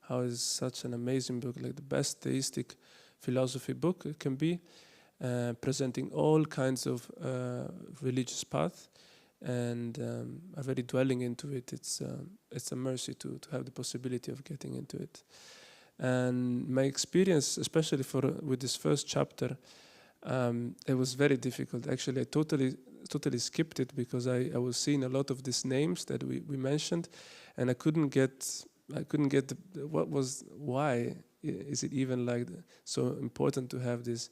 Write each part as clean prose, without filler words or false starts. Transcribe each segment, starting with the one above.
how is such an amazing book, like the best theistic philosophy book it can be, presenting all kinds of religious paths, and already dwelling into it. It's a mercy to have the possibility of getting into it. And my experience, especially with this first chapter, it was very difficult. Actually, I totally skipped it because I was seeing a lot of these names that we mentioned, and I couldn't get why is it even like so important to have these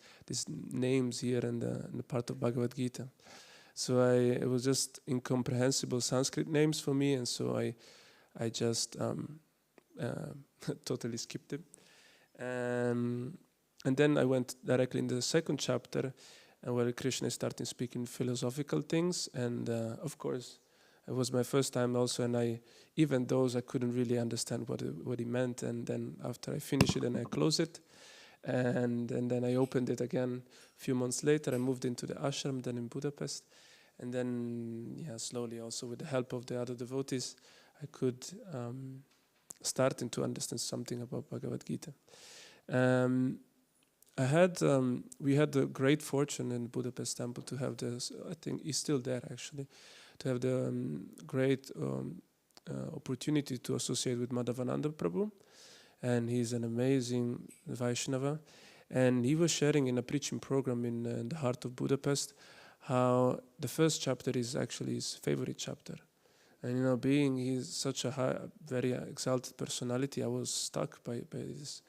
names here in the part of Bhagavad Gita. So it was just incomprehensible Sanskrit names for me, and so I just totally skipped it. And then I went directly in the second chapter, where Krishna is starting speaking philosophical things, and of course, it was my first time also, and even those I couldn't really understand what he meant. And then after I finished it, and I closed it, and then I opened it again a few months later. I moved into the ashram then in Budapest, and then slowly also with the help of the other devotees, I could starting to understand something about Bhagavad Gita. We had the great fortune in Budapest temple to have this. I think he's still there actually, to have the great opportunity to associate with Madhavananda Prabhu, and he's an amazing Vaishnava. And he was sharing in a preaching program in the heart of Budapest how the first chapter is actually his favorite chapter. And being he's such a very exalted personality, I was struck by this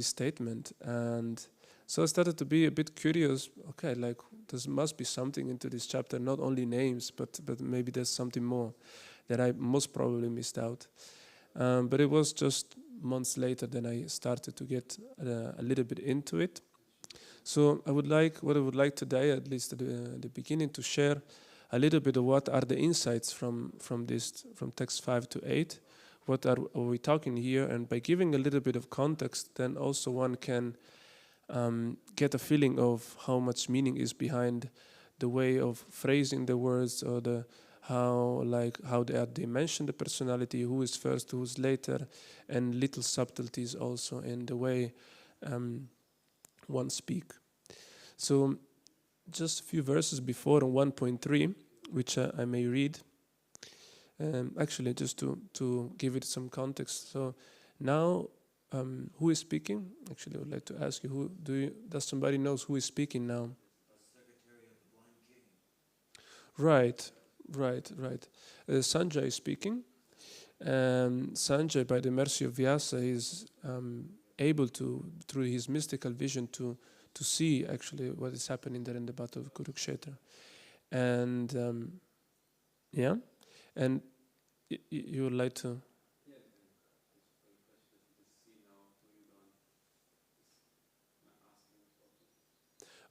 statement, and so I started to be a bit curious. Okay, like there must be something into this chapter, not only names, but maybe there's something more that I most probably missed out. But it was just months later that I started to get a little bit into it. So I would like today, at least at the beginning, to share a little bit of what are the insights from text 5 to 8. What are we talking here? And by giving a little bit of context, then also one can get a feeling of how much meaning is behind the way of phrasing the words, or how they mention the personality, who is first, who is later, and little subtleties also in the way one speak. So just a few verses before on 1.3, which I may read. Actually, just to give it some context. So now, who is speaking? Actually, I would like to ask you, does somebody knows who is speaking now? Secretary of the Blind King. Right. Sanjay is speaking. Sanjay, by the mercy of Vyasa, is able to, through his mystical vision, to see actually what is happening there in the battle of Kurukshetra. And and you would like to?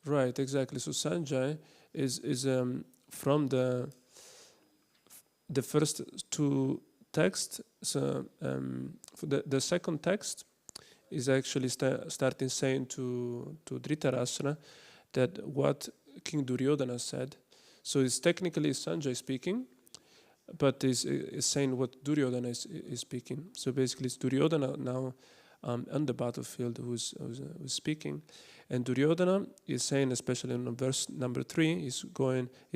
Right, exactly. So Sanjay is from the first two texts. So for the second text is actually starting saying to Dhritarashtra that what King Duryodhana said. So it's technically Sanjay speaking, but is saying what Duryodhana is speaking. So basically it's Duryodhana now on the battlefield who's speaking. And Duryodhana is saying, especially in verse number 3, he's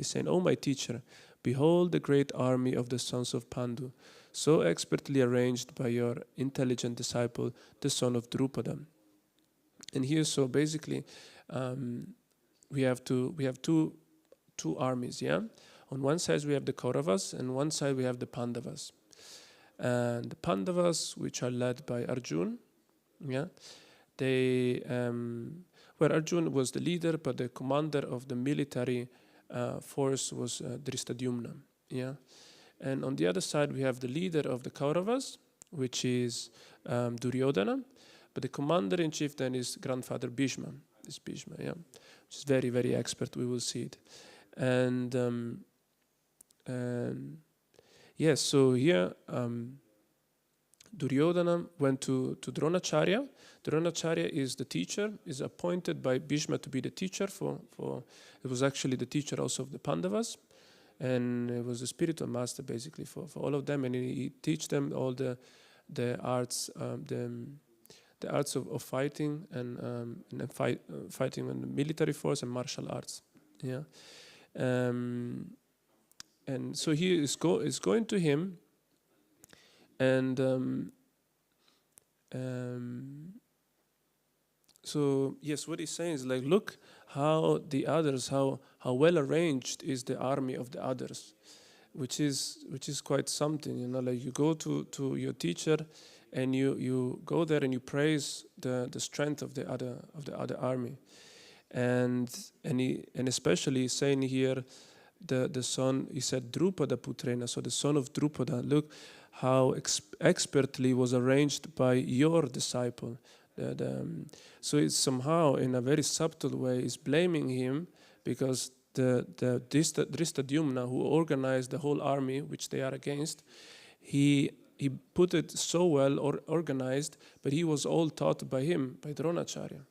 saying, "Oh my teacher, behold the great army of the sons of Pandu, so expertly arranged by your intelligent disciple, the son of Drupada." And here, so basically, we have two armies, yeah? On one side we have the Kauravas, and one side we have the Pandavas. And the Pandavas, which are led by Arjun, yeah, they where Arjun was the leader, but the commander of the military force was Drishtadyumna, yeah. And on the other side we have the leader of the Kauravas, which is Duryodhana, but the commander in chief then is grandfather Bhishma, yeah, which is very, very expert. We will see it. And yes, so here Duryodhana went to Dronacharya. Dronacharya is the teacher, is appointed by Bhishma to be the teacher for it was actually the teacher also of the Pandavas, and it was the spiritual master basically for all of them, and he teach them all the the arts, the arts of fighting and fighting in the military force and martial arts. Yeah, and so he is going to him, and so yes, what he's saying is like, look how the others, how well arranged is the army of the others, which is quite something, you know. Like you go to your teacher, and you go there and you praise the strength of the other army, and especially saying here the son, he said Drupada Putrena, so the son of Drupada, look how expertly was arranged by your disciple. So it's somehow in a very subtle way is blaming him, because the Drishtadyumna, who organized the whole army which they are against, he put it so well or organized, but he was all taught by him, by Dronacharya.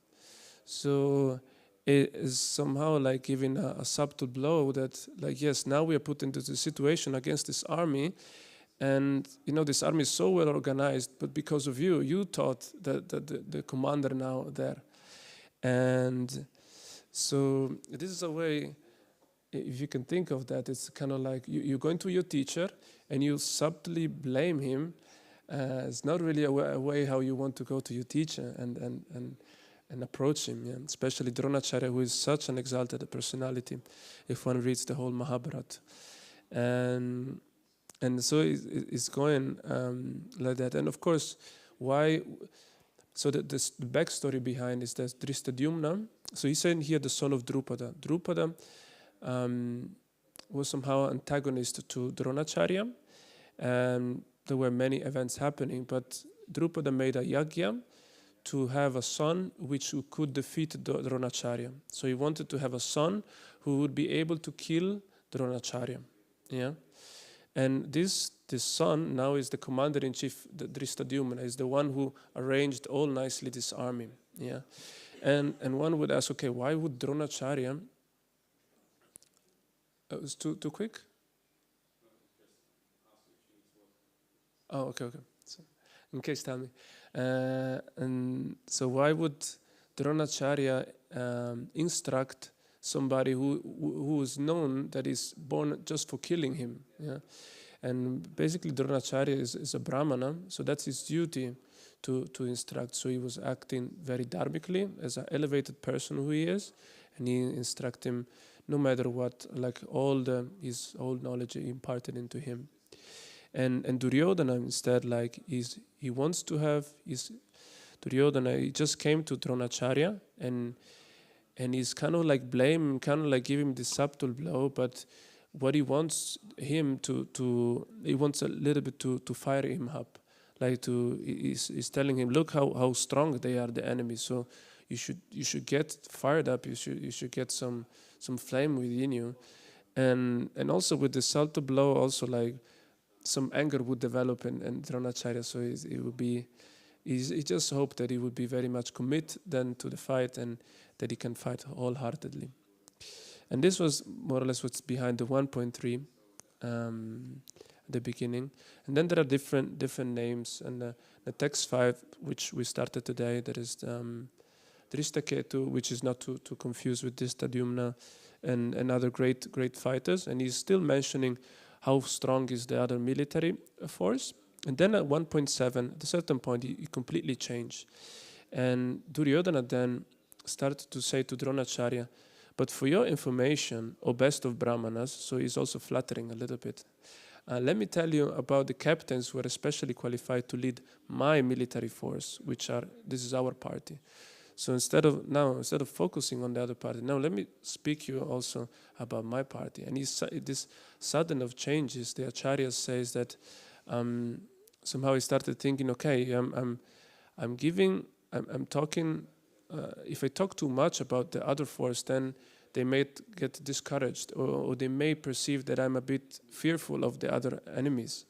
So it is somehow like giving a subtle blow that, like, yes, now we are put into the situation against this army, and you know this army is so well organized, but because of you taught the commander now there. And so this is a way, if you can think of that, it's kind of like you're going to your teacher and you subtly blame him. It's not really a way how you want to go to your teacher and approach him, yeah? Especially Dronacharya, who is such an exalted personality, if one reads the whole Mahabharata. And so it's going like that. And of course, why? So the backstory behind is that Drishtadyumna, so he's saying here the son of Drupada. Drupada was somehow antagonist to Dronacharya, and there were many events happening, but Drupada made a yagya to have a son which could defeat Dronacharya. So he wanted to have a son who would be able to kill Dronacharya. Yeah, and this son now is the commander-in-chief, the Drishtadyumna, is the one who arranged all nicely this army. Yeah, and one would ask, okay, why would Dronacharya? It was too quick. Oh, okay. So, in case, tell me. And so why would Dronacharya instruct somebody who is known that is born just for killing him? Yeah, and basically Dronacharya is a Brahmana, so that's his duty to instruct. So he was acting very dharmically as an elevated person who he is, and he instruct him no matter what, like his whole knowledge imparted into him. And Duryodhana instead, like he wants to have his Duryodhana. He just came to Dronacharya and he's kind of like blame, kind of like give him this subtle blow. But what he wants him he wants a little bit to fire him up, like he's telling him, look how strong they are, the enemy. So you should get fired up. You should get some flame within you, and also with the subtle blow, also like some anger would develop in Dronacharya, so he just hoped that he would be very much commit then to the fight, and that he can fight wholeheartedly. And this was more or less what's behind the 1.3 at the beginning. And then there are different names, and the text 5, which we started today, that is Drishtaketu, which is not to confuse with Drishtadyumna and other great fighters, and he's still mentioning how strong is the other military force. And then at 1.7, at a certain point, he completely changed. And Duryodhana then started to say to Dronacharya, but for your information, O best of Brahmanas, so he's also flattering a little bit, let me tell you about the captains who are especially qualified to lead my military force, this is our party. So instead of focusing on the other party, now let me speak you also about my party. And this sudden of changes, the Acharya says that somehow he started thinking, okay, I'm talking. If I talk too much about the other force, then they may get discouraged, or they may perceive that I'm a bit fearful of the other enemies.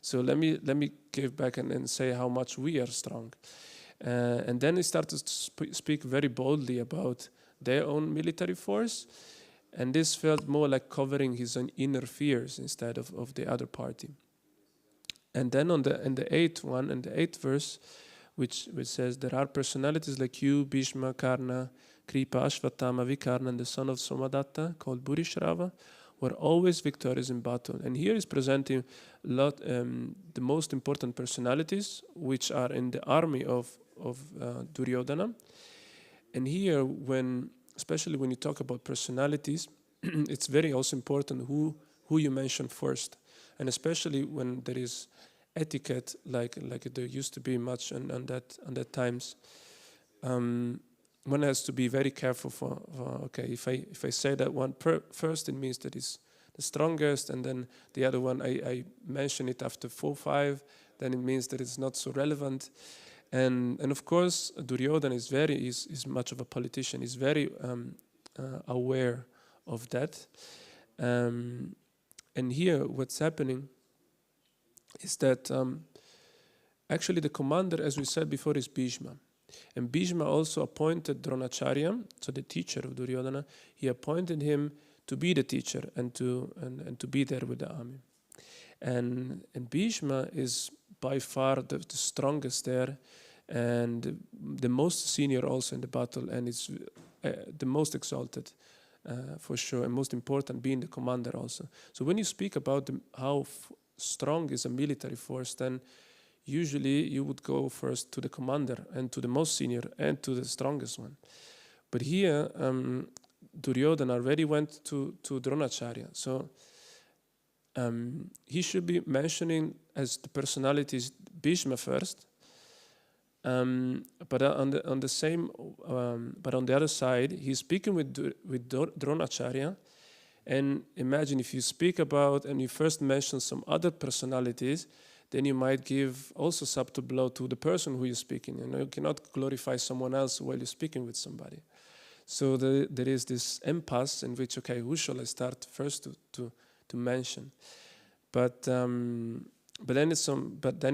So let me give back and say how much we are strong. And then he started to speak very boldly about their own military force, and this felt more like covering his own inner fears instead of the other party. And then in the eighth verse, which says, there are personalities like you, Bhishma, Karna, Kripa, Ashvatthama, Vikarna, and the son of Somadatta, called Burishrava, were always victorious in battle. And here is presenting the most important personalities which are in the army of Duryodhana. And here, especially when you talk about personalities, it's very also important who you mention first, and especially when there is etiquette, like there used to be much on that times. One has to be very careful for okay, if I say that one first, it means that it's the strongest, and then the other one I mention it after 4-5, then it means that it's not so relevant. And of course, Duryodhana is much of a politician. He's very aware of that. And here, what's happening is that actually the commander, as we said before, is Bhishma. And Bhishma also appointed Dronacharya, so the teacher of Duryodhana. He appointed him to be the teacher and to be there with the army. And Bhishma is by far the strongest there, and the most senior also in the battle, and is the most exalted for sure, and most important, being the commander also. So when you speak about how strong is a military force, then usually you would go first to the commander and to the most senior and to the strongest one. But here Duryodhana already went to Dronacharya, so he should be mentioning as the personalities Bhishma first, but on the other side, he's speaking with Dronacharya. And imagine if you speak about and you first mention some other personalities, then you might give also subtle blow to the person who you're speaking. You cannot glorify someone else while you're speaking with somebody. So there is this impasse in which, okay, who shall I start first to mention? But then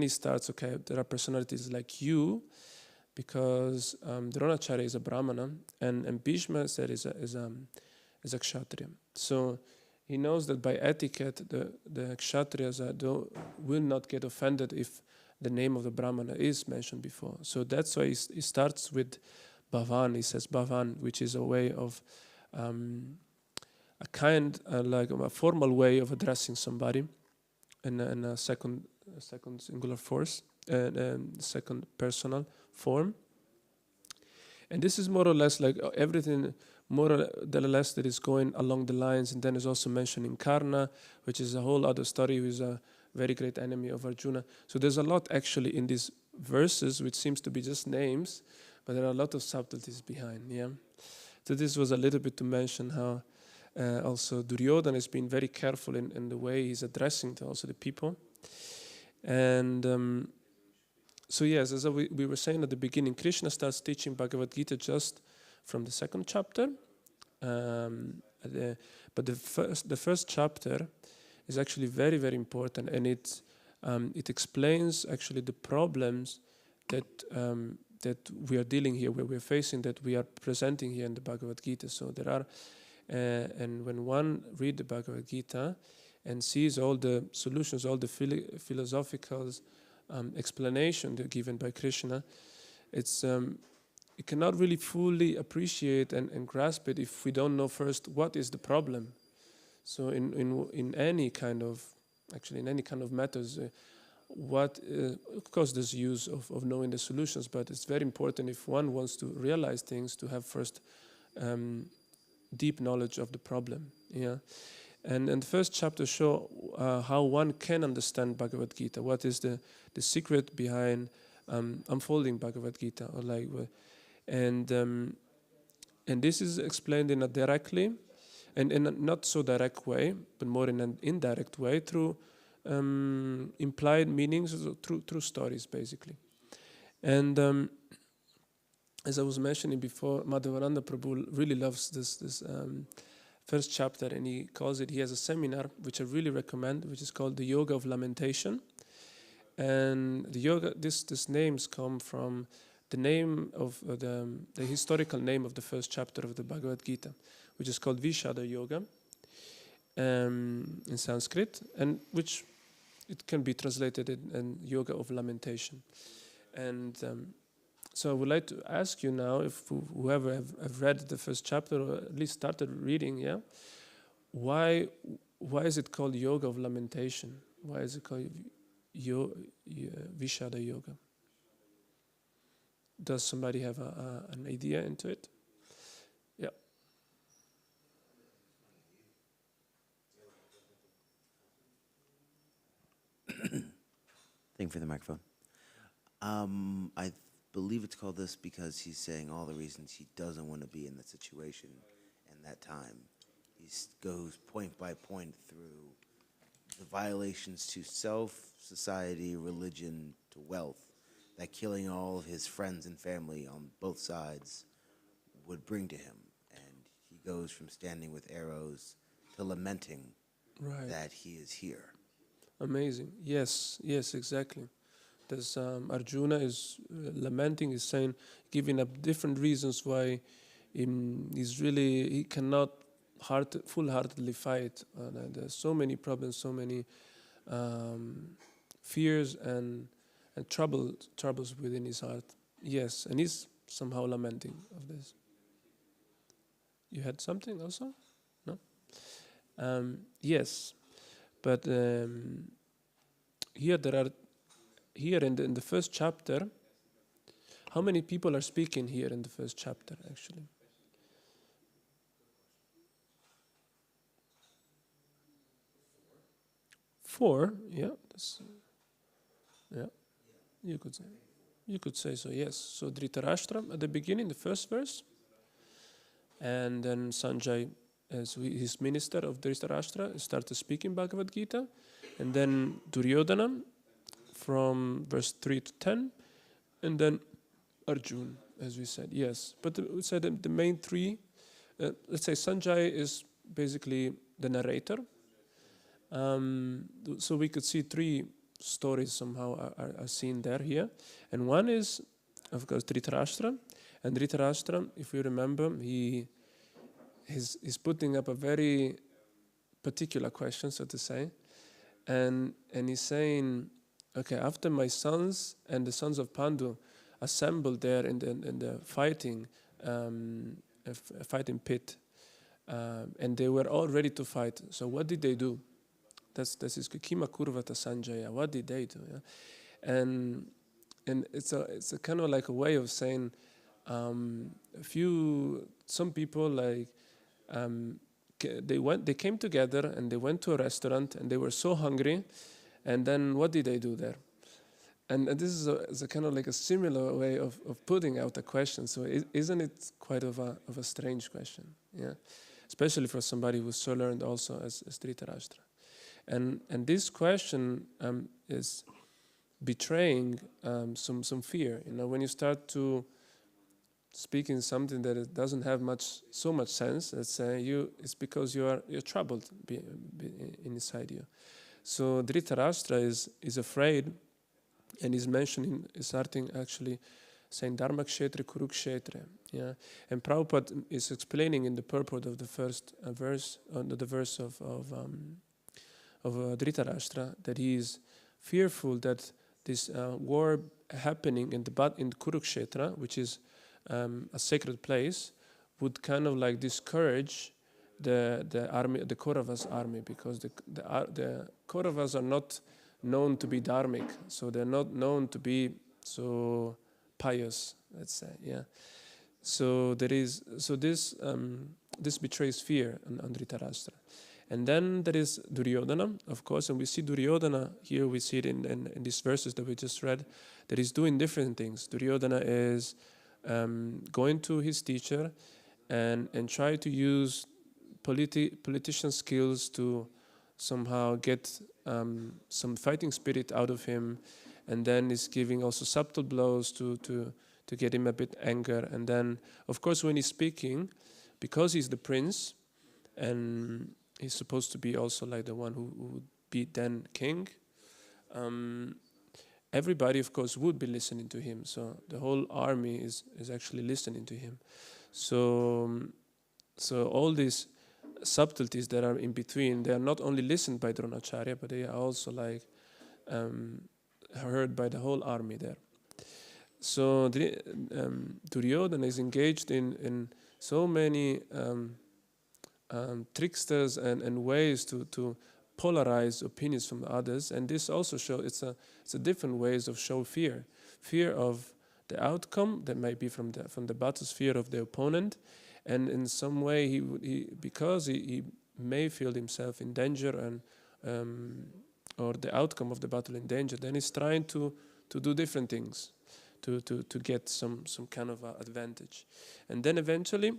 he starts, okay, there are personalities like you, because Dronacharya is a Brahmana, and Bhishma said is a Kshatriya. So he knows that by etiquette, the Kshatriyas will not get offended if the name of the Brahmana is mentioned before. So that's why he starts with Bhavan. He says Bhavan, which is a way of like a formal way of addressing somebody in a second singular force, second personal form. And this is more or less like everything, more or less, that is going along the lines. And then is also mentioning Karna, which is a whole other story, who is a very great enemy of Arjuna. So there's a lot actually in these verses, which seems to be just names, but there are a lot of subtleties behind. Yeah. So this was a little bit to mention how also Duryodhana has been very careful in the way he's addressing to also the people. And so yes, as we were saying at the beginning, Krishna starts teaching Bhagavad Gita just from the second chapter. But the first chapter is actually very, very important, and it explains actually the problems that we are dealing here, where we're facing, that we are presenting here in the Bhagavad Gita. So there are, and when one reads the Bhagavad Gita and sees all the solutions, all the philosophical explanation they're given by Krishna, you cannot really fully appreciate and grasp it if we don't know first what is the problem. So in any kind of matters, of course there's use of knowing the solutions, but it's very important, if one wants to realize things, to have first deep knowledge of the problem. Yeah. And the first chapter show how one can understand Bhagavad Gita. What is the secret behind unfolding Bhagavad Gita, or like, and this is explained in a directly, and in a not so direct way, but more in an indirect way, through implied meanings, through stories, basically. And as I was mentioning before, Madhavananda Prabhu really loves this first chapter, and he has a seminar which I really recommend, which is called the Yoga of Lamentation. And the yoga, these names come from the name of the historical name of the first chapter of the Bhagavad Gita, which is called Vishada Yoga in Sanskrit, and which it can be translated in yoga of lamentation. And so I would like to ask you now, if whoever have read the first chapter or at least started reading, yeah, why is it called yoga of lamentation? Why is it called Vishada yoga? Does somebody have an idea into it? Yeah. Thank you for the microphone. I believe it's called this because he's saying all the reasons he doesn't want to be in that situation and that time. He goes point by point through the violations to self, society, religion, to wealth that killing all of his friends and family on both sides would bring to him. And he goes from standing with arrows to lamenting that he is here. Amazing. Yes, exactly. There's Arjuna is lamenting, is saying, giving up different reasons why he cannot full-heartedly fight. There's so many problems, so many fears and troubles within his heart. Yes, and he's somehow lamenting of this. You had something also? No? Yes, but here in the first chapter, how many people are speaking here in the first chapter actually? 4, yeah. You could say so, yes. So Dhritarashtra at the beginning, the first verse, and then Sanjay, as his minister of Dhritarashtra, started speaking Bhagavad Gita, and then Duryodhana from verse 3 to 10, and then Arjuna, as we said, yes. But we said the main three, let's say Sanjay is basically the narrator. So we could see 3 stories somehow are seen there here. And one is, of course, Dhritarashtra. And Dhritarashtra, if you remember, he's putting up a very particular question, so to say. And he's saying, okay, after my sons and the sons of Pandu assembled there in the fighting pit, and they were all ready to fight. So what did they do? That's his Kima Kurvata Sanjaya. What did they do? Yeah? And it's a kind of like a way of saying some people like they came together and they went to a restaurant and they were so hungry, and then what did they do there? And this is a kind of like a similar way of putting out a question. So isn't it quite of a strange question? Yeah, especially for somebody who's so learned also as Dhritarashtra. And this question is betraying some fear. You know, when you start to speak in something that it doesn't have so much sense, let's say, it's because you're troubled inside you. So Dhritarashtra is afraid, and is starting actually saying Dharma Kshetra Kurukshetra. Yeah, and Prabhupada is explaining in the purport of the first verse, the verse of Dhritarashtra, that he is fearful that this war happening in Kurukshetra, which is a sacred place, would kind of like discourage the army, the Kauravas army, because the Kauravas are not known to be dharmic, so they're not known to be so pious, let's say. Yeah. So this betrays fear on Dhritarashtra. And then there is Duryodhana, of course, and we see Duryodhana here, we see it in these verses that we just read, that he's doing different things. Duryodhana is going to his teacher and try to use politician skills to somehow get some fighting spirit out of him, and then is giving also subtle blows to get him a bit anger. And then, of course, when he's speaking, because he's the prince, and he's supposed to be also like the one who would be then king, everybody, of course, would be listening to him. So the whole army is actually listening to him. So all these subtleties that are in between, they are not only listened by Dronacharya, but they are also like heard by the whole army there. So Duryodhana is engaged in so many tricksters and ways to polarize opinions from others, and this also shows it's a different ways of show fear of the outcome that might be from the battlefield of the opponent, and in some way he may feel himself in danger and or the outcome of the battle in danger, then he's trying to do different things to get some kind of advantage. And then eventually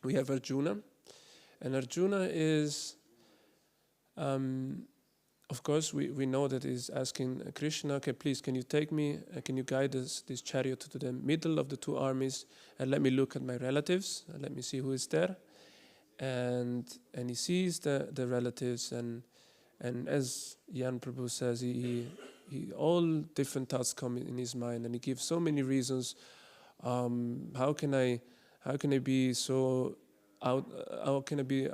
we have Arjuna, and Arjuna is of course we know that he's asking Krishna, okay, please can you take me, can you guide this chariot to the middle of the two armies and let me look at my relatives and let me see who is there. And he sees the relatives, and as Jan Prabhu says, he all different thoughts come in his mind, and he gives so many reasons. How can I be so out? How can I be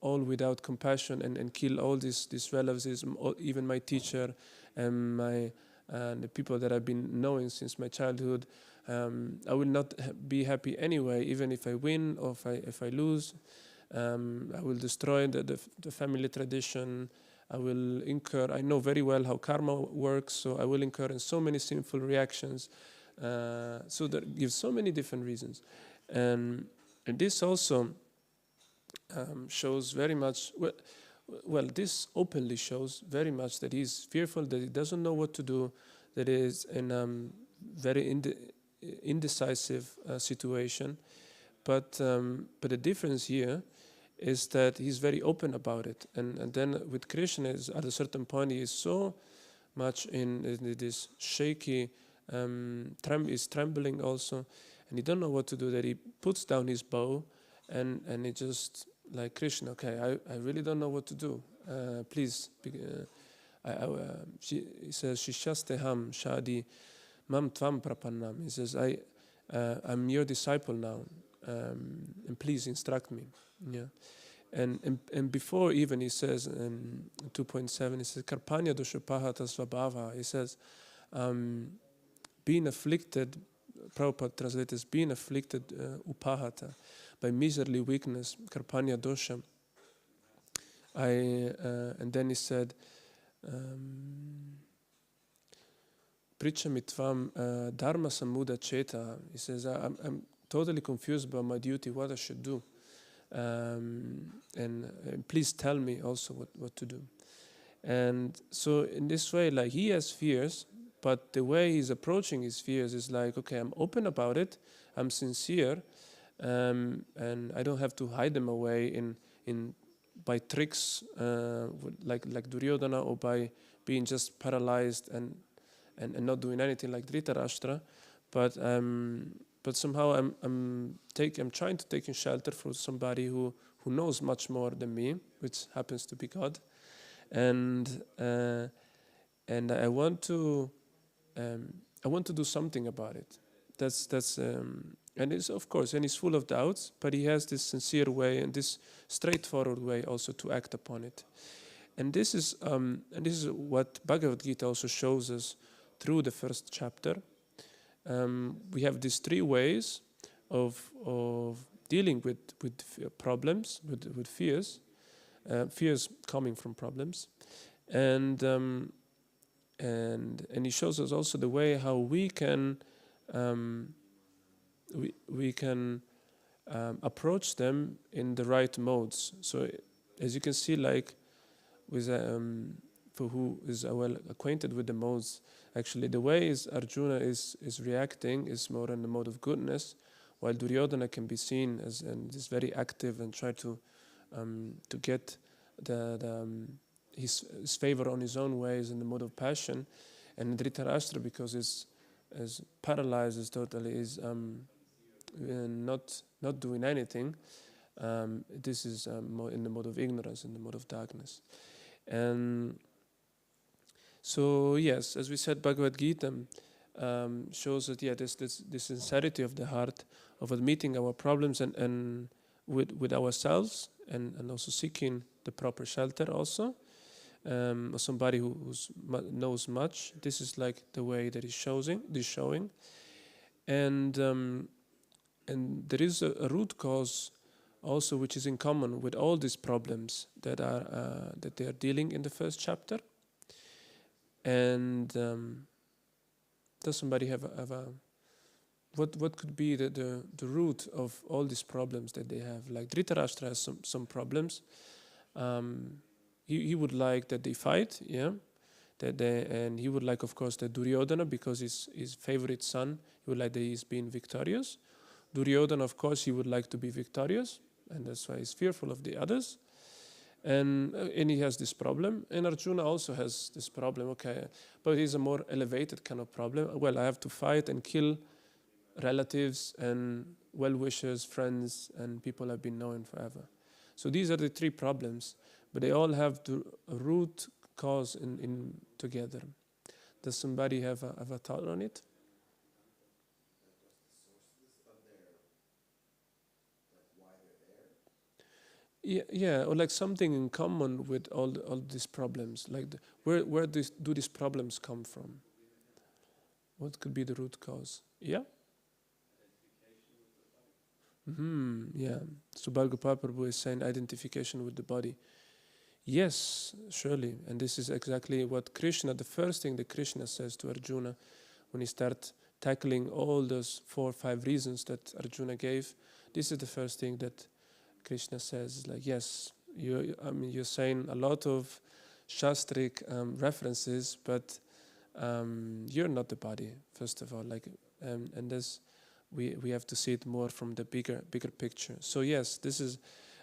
all without compassion and kill all these relatives, even my teacher and the people that I've been knowing since my childhood? I will not be happy anyway, even if I win or if I lose. I will destroy the family tradition. I will incur, I know very well how karma works, so I will incur in so many sinful reactions. So that gives so many different reasons. And this also shows very much, well, this openly shows very much that he's fearful, that he doesn't know what to do, that he is in a very indecisive situation. But the difference here is that he's very open about it, and then with Krishna, at a certain point, he is so much in this shaky, is trembling also, and he don't know what to do. That he puts down his bow, and he just like, Krishna, okay, I really don't know what to do. Please, he says, Shishasteham Shadi Mam Tvam Prapannam. He says, I'm your disciple now, and please instruct me. Yeah, and before even he says in 2.7, he says Karpanya doshapahata svabhava. He says being afflicted, Prabhupada translates as being afflicted upahata, by miserly weakness, Karpanya dosha. And then he said Prichamitvam dharma samuda cheta. He says I'm totally confused about my duty, what I should do. And please tell me also what to do. And so in this way, like, he has fears, but the way he's approaching his fears is like, okay, I'm open about it, I'm sincere, and I don't have to hide them away in by tricks like Duryodhana, or by being just paralyzed and not doing anything like Dhritarashtra, but somehow I'm trying to take in shelter for somebody who knows much more than me, which happens to be God, and I want to do something about it. That's and it's, of course, and he's full of doubts, but he has this sincere way and this straightforward way also to act upon it. And this is what Bhagavad Gita also shows us through the first chapter. We have these three ways of dealing with problems, with fears, fears coming from problems, and he shows us also the way how we can approach them in the right modes. So, as you can see, like with for who is well acquainted with the modes, actually the way Arjuna is reacting is more in the mode of goodness, while Duryodhana can be seen as is very active and try to get his favor on his own ways in the mode of passion, and Dhritarashtra, because is paralyzed, is totally not doing anything. This is more in the mode of ignorance, in the mode of darkness. And so, yes, as we said, Bhagavad Gita shows that this sincerity of the heart of admitting our problems and with ourselves, and also seeking the proper shelter also, or somebody knows much. This is like the way that he's showing, and there is a root cause also, which is in common with all these problems that they are dealing in the first chapter. And does somebody have a what could be the root of all these problems that they have? Like Dhritarashtra has some problems. He would like that they fight, yeah, and he would like, of course, that Duryodhana, because his favorite son, he would like that he's being victorious. Duryodhana, of course, he would like to be victorious, and that's why he's fearful of the others. And he has this problem, and Arjuna also has this problem. Okay, but he's a more elevated kind of problem. Well, I have to fight and kill relatives and well-wishers, friends, and people I've been knowing forever. So these are the three problems, but they all have the root cause in together. Does somebody have a thought on it? Yeah, or like something in common with all these problems. Like where do these problems come from? What could be the root cause? Yeah. Yeah. So Bhagavad Prabhu is saying identification with the body. Yes, surely. And this is exactly what Krishna, the first thing that Krishna says to Arjuna when he starts tackling all those 4 or 5 reasons that Arjuna gave. This is the first thing that Krishna says, like, yes, you're saying a lot of Shastric references, but you're not the body, first of all. Like, and this, we have to see it more from the bigger picture. So yes, this is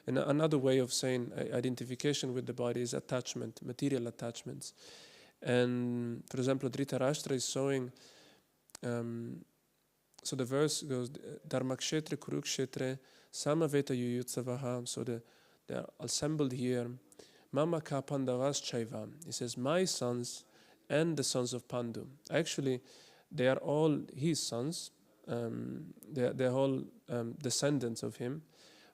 another way of saying identification with the body is attachment, material attachments. And for example, Dhritarashtra is showing. So the verse goes, Dharmakshetra Kurukshetra Samaveta Yuyutsavaha. So they're assembled here. Mama ka Pandavas Chaiva. He says, my sons and the sons of Pandu. Actually, they are all his sons. They're all descendants of him.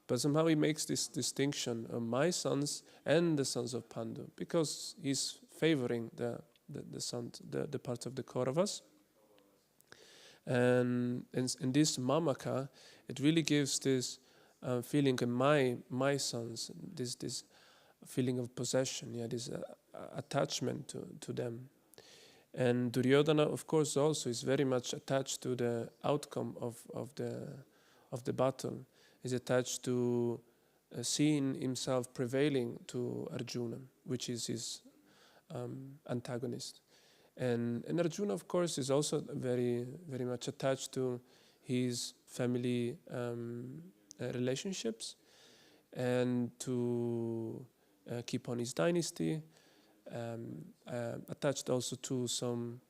But somehow he makes this distinction of my sons and the sons of Pandu, because he's favoring the parts of the Kauravas. And in this mamaka, it really gives this feeling of my sons, this feeling of possession, yeah, this attachment to them. And Duryodhana, of course, also is very much attached to the outcome of the battle. Is attached to seeing himself prevailing to Arjuna, which is his antagonist. And Arjuna, of course, is also very, very much attached to his family relationships and to keep on his dynasty, attached also to some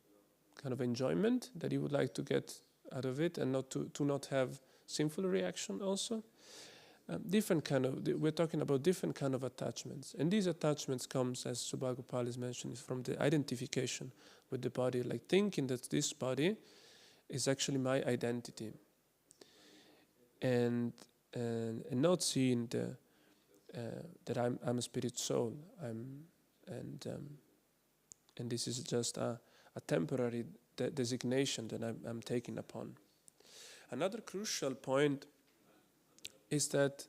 kind of enjoyment that he would like to get out of it, and not to not have sinful reaction also. Different kind of, we're talking about different kind of attachments, and these attachments comes, as Subhagopal is mentioned, from the identification with the body, like thinking that this body is actually my identity, and not seeing that I'm a spirit soul, and this is just a temporary designation that I'm taking upon. Another crucial point is that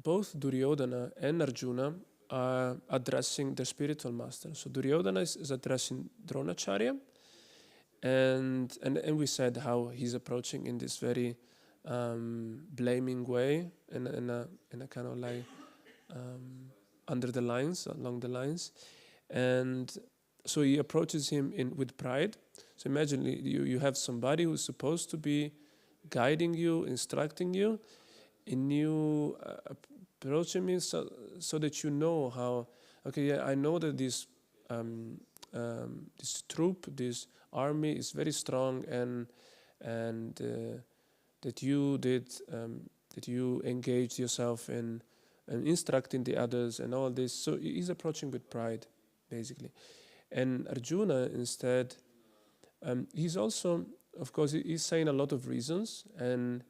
both Duryodhana and Arjuna are addressing their spiritual master. So Duryodhana is addressing Dronacharya, and we said how he's approaching in this very blaming way, in a kind of like under the lines, along the lines, and so he approaches him with pride. So imagine you have somebody who's supposed to be guiding you, instructing you, and you approach him so that you know how, okay, yeah, I know that this troop, this army is very strong, and that you engaged yourself in instructing the others and all this. So he's approaching with pride, basically. And Arjuna, instead, he's also, of course, he's saying a lot of reasons, and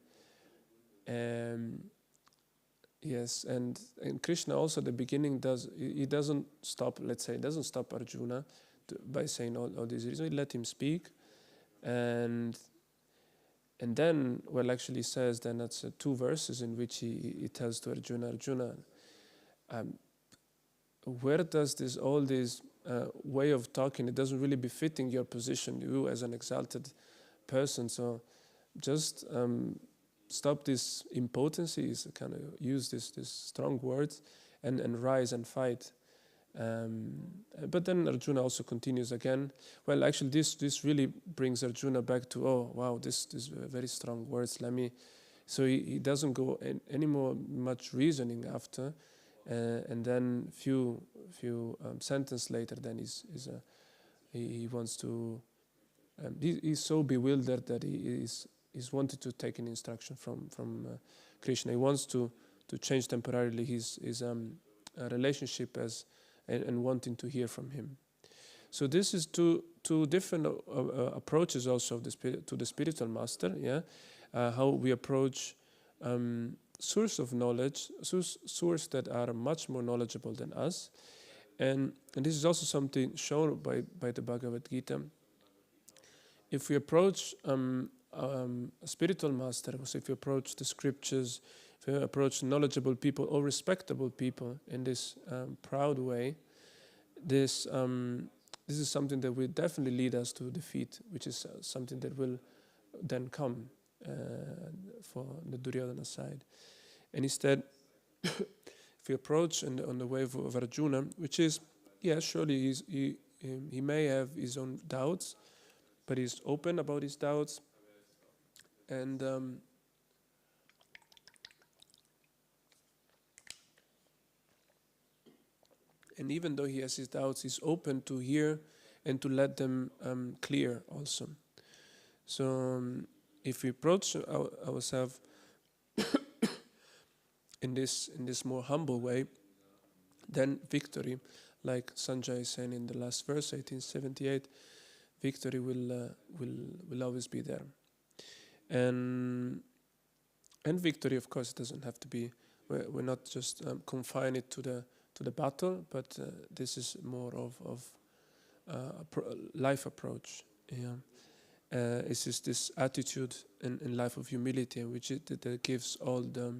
Yes, and Krishna also at the beginning he doesn't stop, let's say, doesn't stop Arjuna by saying all these reasons. He let him speak, and then, well, actually says then that's two verses in which he tells to Arjuna, um, where does all this way of talking, it doesn't really befitting your position, you as an exalted person, so just stop this impotency, is kind of use this strong words, and rise and fight. But then Arjuna also continues again. Well, actually, this really brings Arjuna back to, oh wow, this very strong words. So he doesn't go any more much reasoning after, and then few sentences later, then he wants to. He's so bewildered that he's wanted to take an instruction from Krishna. He wants to change temporarily his relationship and wanting to hear from him. So this is two different approaches also of to the spiritual master. Yeah, how we approach source of knowledge, source that are much more knowledgeable than us, and this is also something shown by the Bhagavad Gita. If we approach a spiritual master, so if we approach the scriptures, if we approach knowledgeable people or respectable people in this proud way, this is something that will definitely lead us to defeat, which is something that will then come for the Duryodhana side. And instead, if we approach on the way of Arjuna, which is, yeah, surely he may have his own doubts, but he's open about his doubts, and even though he has his doubts, he's open to hear and to let them clear also. So if we approach ourselves in this more humble way, then victory, like Sanjay is saying in the last verse, 1878, victory will always be there. And victory, of course, doesn't have to be. We're not just confine it to the battle, but this is more of life approach. Yeah, it's just this attitude in life of humility, which that gives all the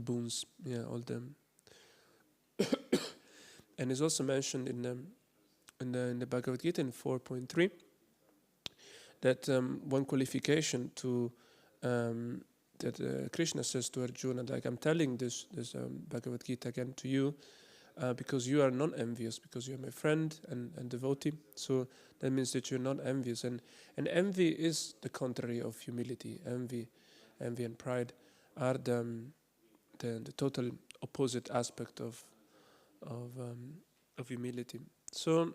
boons. Yeah, all the. And it's also mentioned in the Bhagavad Gita in 4.3 that one qualification to that Krishna says to Arjuna, like, I'm telling this Bhagavad Gita again to you because you are non-envious, because you're my friend and devotee. So that means that you're not envious, and envy is the contrary of humility. Envy and pride are the total opposite aspect of humility. So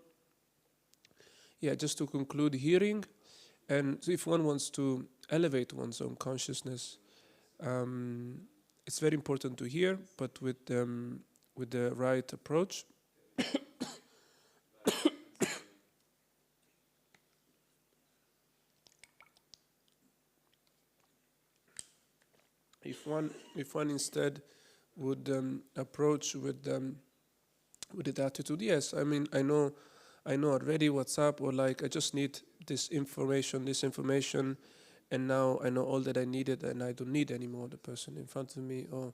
yeah, just to conclude, hearing, and so if one wants to elevate one's own consciousness, it's very important to hear, but with the right approach. If one instead would approach with the attitude, yes, I mean, I know already what's up, or like I just need this information, and now I know all that I needed, and I don't need anymore the person in front of me, or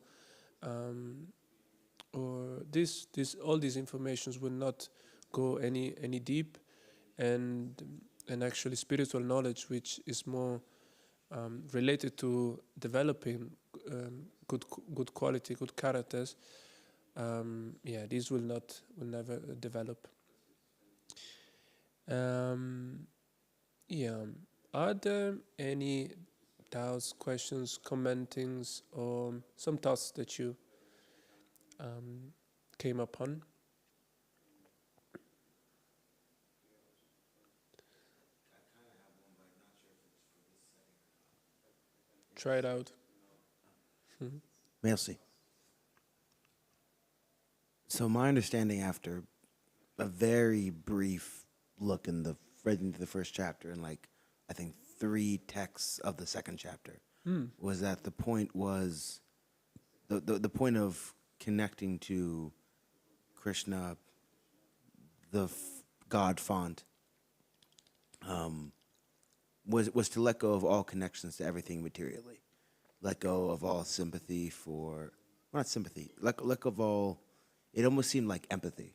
this all these informations will not go any deep, and actually spiritual knowledge, which is more related to developing good quality, good characters. These will never develop. Are there any doubts, questions, commentings, or some thoughts that you came upon? Try it out. Merci. So my understanding, after a very brief look right into the first chapter, and like I think 3 texts of the second chapter, was that the point was the point of connecting to Krishna, the God font, was to let go of all connections to everything materially, let go of all sympathy for, well, not sympathy, let go of all. It almost seemed like empathy.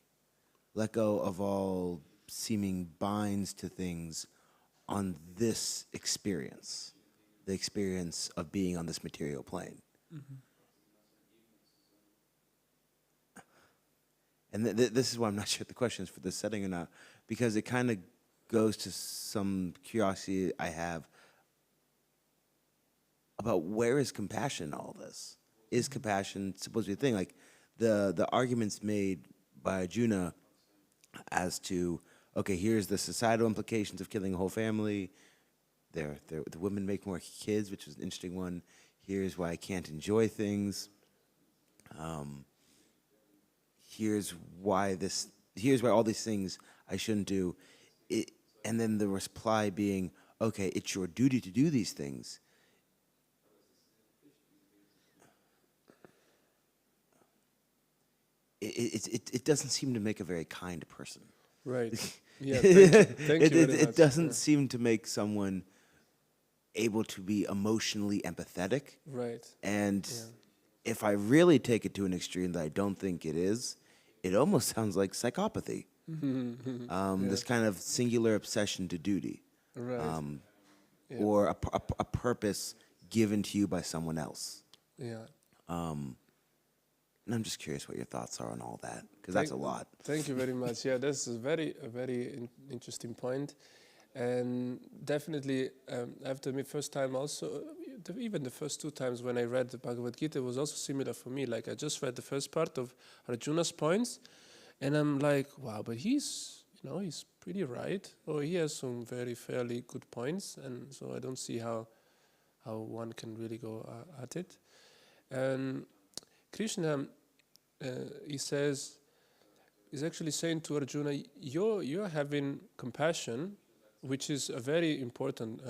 Let go of all seeming binds to things on this experience, the experience of being on this material plane. And this is why I'm not sure if the question is for this setting or not, because it kind of goes to some curiosity I have about where is compassion in all this? Is compassion supposed to be a thing? Like the arguments made by Arjuna as to, okay, here's the societal implications of killing a whole family. The women make more kids, which is an interesting one. Here's why I can't enjoy things. Here's why all these things I shouldn't do. And then the reply being, okay, it's your duty to do these things. It doesn't seem to make a very kind person. Right. Yeah. Thank you very much. It doesn't seem to make someone able to be emotionally empathetic. Right. And if I really take it to an extreme that I don't think it is, it almost sounds like psychopathy. This kind of singular obsession to duty, Right. or a purpose given to you by someone else. Yeah. And I'm just curious what your thoughts are on all that, because that's a lot. Thank you very much. Yeah, that's a very interesting point. And definitely, after my first time also, even the first 2 times when I read the Bhagavad Gita, it was also similar for me. Like I just read the first part of Arjuna's points, and I'm like, wow, but he's pretty right. Or he has some very fairly good points, and so I don't see how one can really go at it. And Krishna, he's actually saying to Arjuna, you're having compassion, which is a very important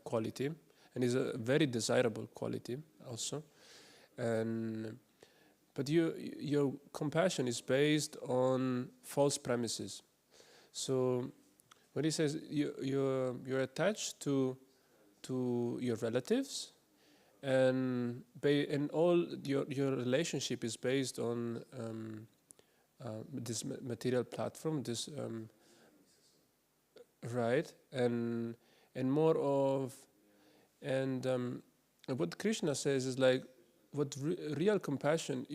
quality, and is a very desirable quality also. But your compassion is based on false premises. So when he says you're attached to your relatives, and all your relationship is based on this material platform, this right, and more of, and what Krishna says is like, what real compassion,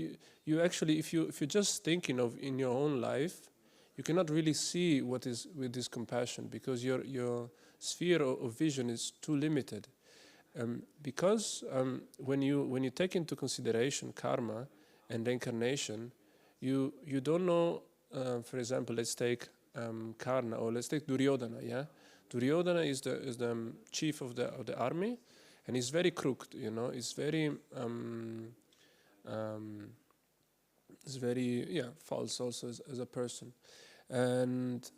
you actually, if you're just thinking of in your own life, you cannot really see what is with this compassion, because your sphere of vision is too limited. Because when you take into consideration karma and reincarnation, you don't know. For example, let's take Karna, or let's take Duryodhana. Yeah, Duryodhana is the chief of the army, and he's very crooked. He's very false also as a person, and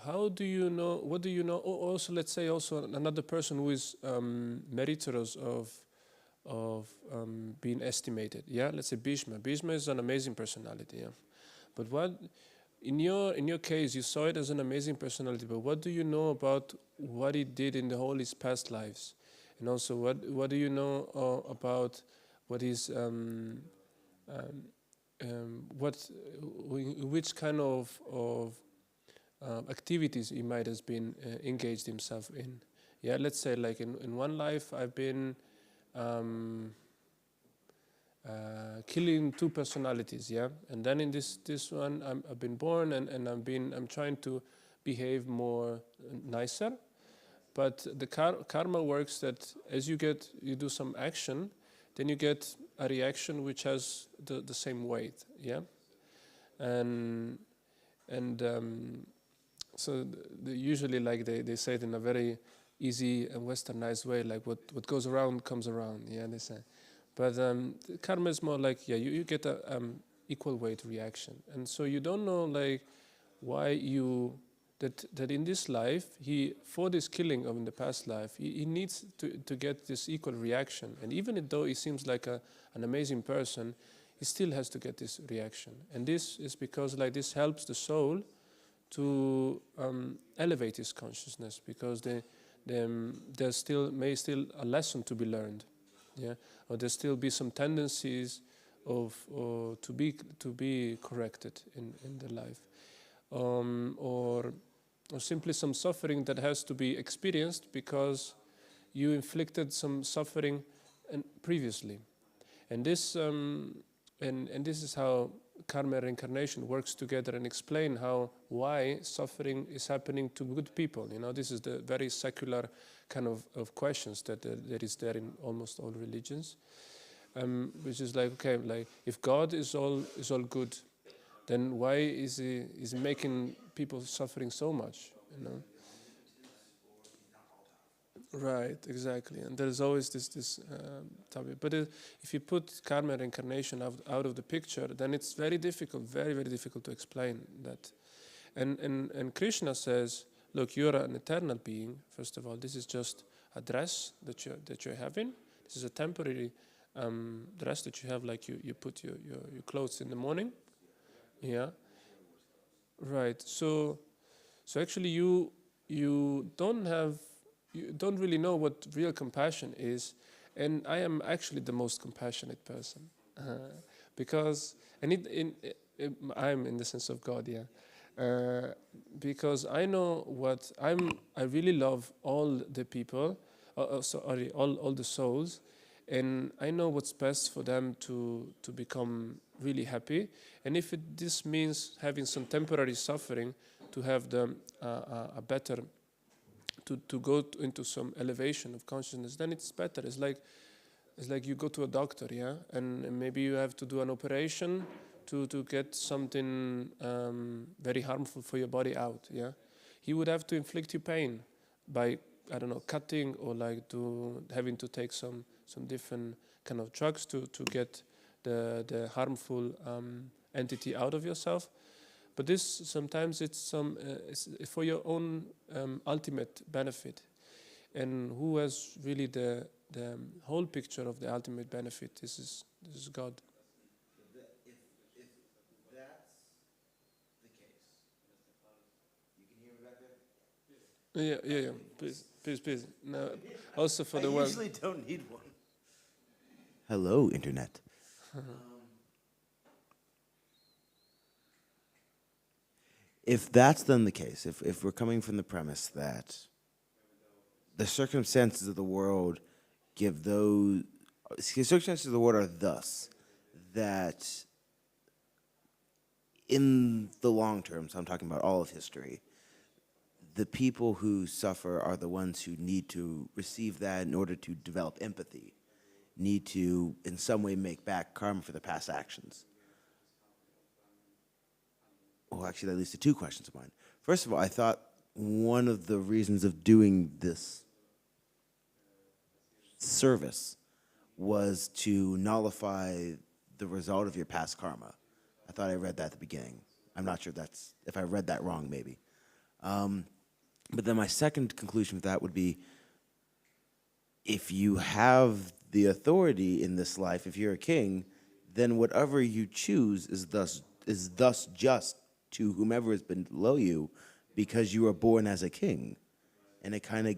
how do you know? What do you know? Also, let's say also another person who is meritorious of being estimated. Yeah, let's say Bhishma. Bhishma is an amazing personality. Yeah, but what in your case you saw it as an amazing personality. But what do you know about what he did in all his past lives? And also, what do you know about what is which kind of activities he might have been engaged himself in? Yeah, let's say like in one life I've been killing 2 personalities. Yeah, and then in this one I've been born and I'm trying to behave more nicer. But the karma works that as you do some action, then you get a reaction which has the same weight. Yeah, and so usually like they say it in a very easy and westernized way, like what goes around comes around. Yeah, they say. But karma is more like, you get a equal weight reaction, and so you don't know like why you that in this life, for this killing of in the past life, he needs to get this equal reaction. And even though he seems like an amazing person, he still has to get this reaction. And this is because like this helps the soul to elevate his consciousness, because there's still a lesson to be learned, yeah, or there still be some tendencies to be corrected in the life, or simply some suffering that has to be experienced because you inflicted some suffering previously, and this is how karma and reincarnation works together, and explain why suffering is happening to good people. This is the very secular kind of questions that is there in almost all religions, which is like, okay, like if God is all good, then why is he making people suffering so much? Right, exactly. And there's always this topic. But if you put karma and reincarnation out of the picture, then it's very difficult, very, very difficult to explain that. And Krishna says, look, you're an eternal being. First of all, this is just a dress that you're having. This is a temporary dress that you have, like you put your clothes in the morning. Yeah. Right. So actually you don't really know what real compassion is, and I am actually the most compassionate person, because I'm in the sense of God, yeah, because I know I really love all the people, all the souls, and I know what's best for them to become really happy, and if this means having some temporary suffering to have them a better. To go into some elevation of consciousness, then it's better. It's like you go to a doctor, yeah, and maybe you have to do an operation to get something very harmful for your body out, yeah. He would have to inflict you pain by, I don't know, cutting, or like having to take some different kind of drugs to get the harmful entity out of yourself. But this sometimes it's for your own ultimate benefit, and who has really the whole picture of the ultimate benefit? This is God. If that's the case, you can hear me back there? Yeah. Please. No, also for I the one. usually don't need one. Hello, Internet. If that's then the case, if we're coming from the premise that the circumstances of the world circumstances of the world are thus, that in the long term, so I'm talking about all of history, the people who suffer are the ones who need to receive that in order to develop empathy, need to in some way make back karma for the past actions. Well, actually, that leads to two questions of mine. First of all, I thought one of the reasons of doing this service was to nullify the result of your past karma. I thought I read that at the beginning. I'm not sure if I read that wrong, maybe. But then my second conclusion with that would be, if you have the authority in this life, if you're a king, then whatever you choose is thus just to whomever has been below you, because you were born as a king. And it kind of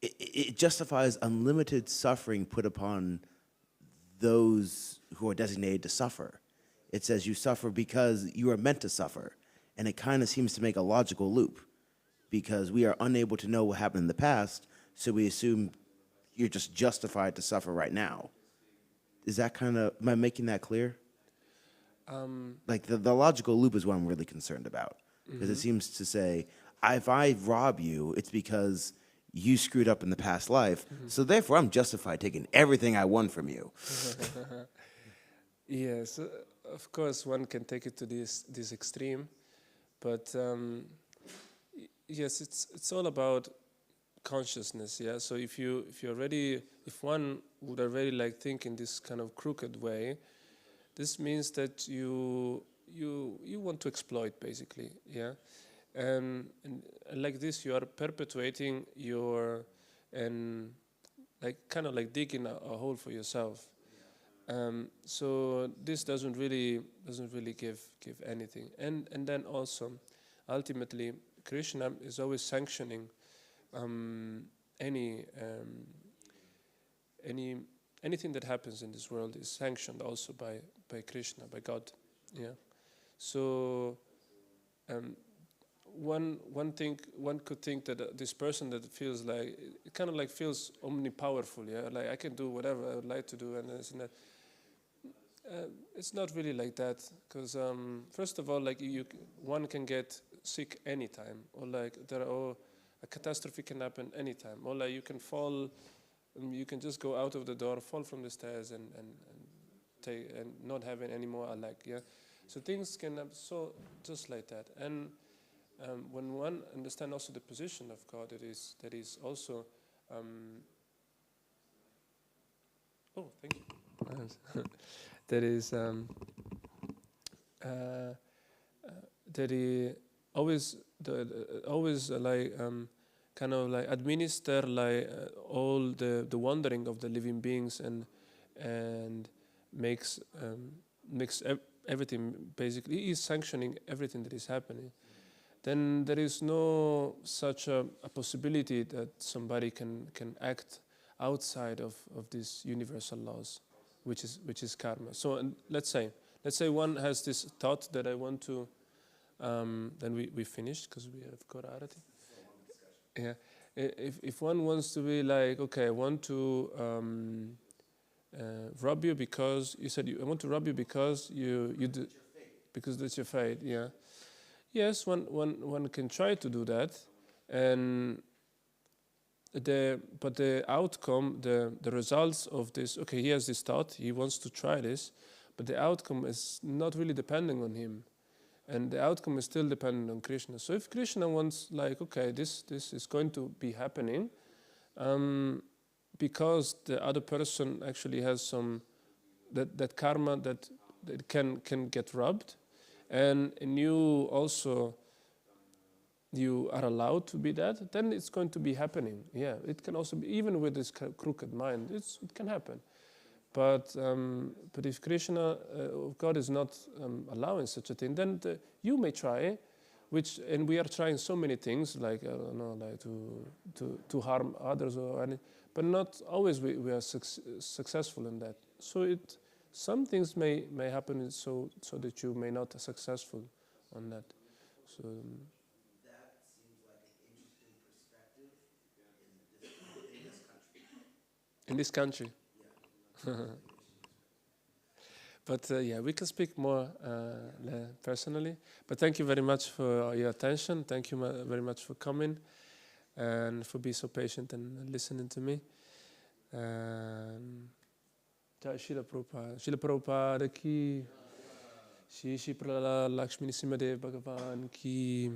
it justifies unlimited suffering put upon those who are designated to suffer. It says you suffer because you are meant to suffer. And it kind of seems to make a logical loop, because we are unable to know what happened in the past, so we assume you're just justified to suffer right now. Is that am I making that clear? Like the logical loop is what I'm really concerned about, because it seems to say, if I rob you, it's because you screwed up in the past life, so therefore I'm justified taking everything I won from you. Yes, of course one can take it to this extreme, but yes, it's all about consciousness. Yeah, so if one would already like think in this kind of crooked way, this means that you want to exploit, basically. Yeah, and like this, you are perpetuating your, and like kind of like digging a hole for yourself. So this doesn't really give anything. And then also, ultimately, Krishna is always sanctioning any anything that happens in this world is sanctioned also by Krishna, by God. Yeah. So one could think that this person that feels like it kind of like feels omnipowerful, yeah, like I can do whatever I would like to do, and this and that. It's not really like that, because first of all, like one can get sick anytime, or like a catastrophe can happen anytime, or like you can fall, you can just go out of the door, fall from the stairs, and not having any more leg, yeah. So things can happen so just like that, and when one understands also the position of God, that is also. Oh, thank you. That is that he always like kind of like administer like all the wandering of the living beings, and makes everything basically. He is sanctioning everything that is happening. Then there is no such a possibility that somebody can act outside of these universal laws, which is karma. So let's say one has this thought that I want to, then we finished because we have got arati. Yeah, if one wants to be like, okay, I want to rob you because you said I want to rob you because you do, because that's your fate. Yeah. Yes, one can try to do that, and but the outcome, the results of this. Okay, he has this thought, he wants to try this, but the outcome is not really depending on him, and the outcome is still dependent on Krishna. So if Krishna wants, like, okay, this is going to be happening, because the other person actually has some that karma that can get rubbed. And you also, you are allowed to be that, then it's going to be happening. Yeah, it can also be, even with this crooked mind, it can happen. But if Krishna, God is not allowing such a thing, then you may try, and we are trying so many things, like I don't know, like to harm others or any, but not always we are successful in that. So some things may happen so that you may not be successful on that. So That seems like an interesting perspective in this country. in this country. But yeah, we can speak more personally. But thank you very much for your attention. Thank you very much for coming and for being so patient and listening to me. Jai Srila Prabhupada. Srila Prabhupada ki. Shri Shri Pralala Lakshmi Nrsimhadev Bhagavan ki.